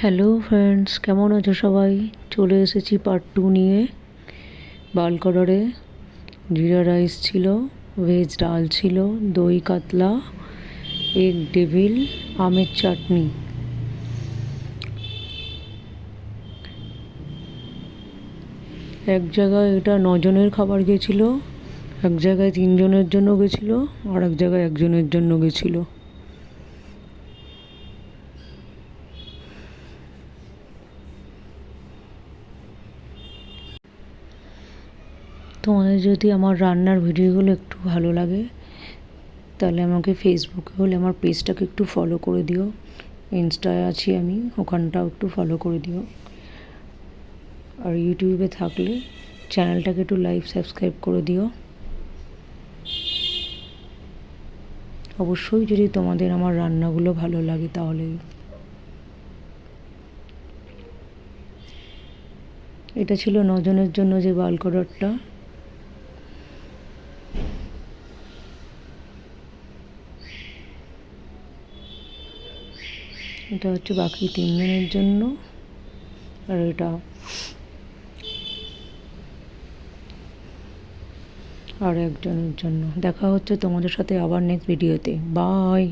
Hello friends, কেমন আছো সবাই? চলে এসেছি পার্ট 2 নিয়ে। বাল্ক অর্ডারে জিরা রাইস ছিল, ভেজ ডাল ছিল, দই কাতলা, এগ ডেভিল, আমের চাটনি। এক জায়গায় এটা 9 জনের খাবার গেছিলো, এক জায়গায় 3 জনের জন্য গেছিলো, আর এক জায়গায় 1 জনের জন্য গেছিলো। তোমাদের যদি আমার রান্নার ভিডিওগুলো একটু ভালো লাগে তাহলে আমাকে ফেসবুকে হলে আমার পেজটাকে একটু ফলো করে দিও, ইনস্টায় আছি আমি, ওখানটাও একটু ফলো করে দিও। আর ইউটিউবে থাকলে চ্যানেলটাকে একটু লাইক সাবস্ক্রাইব করে দিও। অবশ্যই যদি তোমাদের আমার রান্নাগুলো ভালো লাগে তাহলে। এটা ছিল 9 জনের জন্য যে বাল্ক অর্ডারটা। এটা হচ্ছে বাকি 3 জনের জন্য, আর এটা আর 1 জনের জন্য। দেখা হচ্ছে তোমাদের সাথে আবার নেক্সট ভিডিওতে। বাই।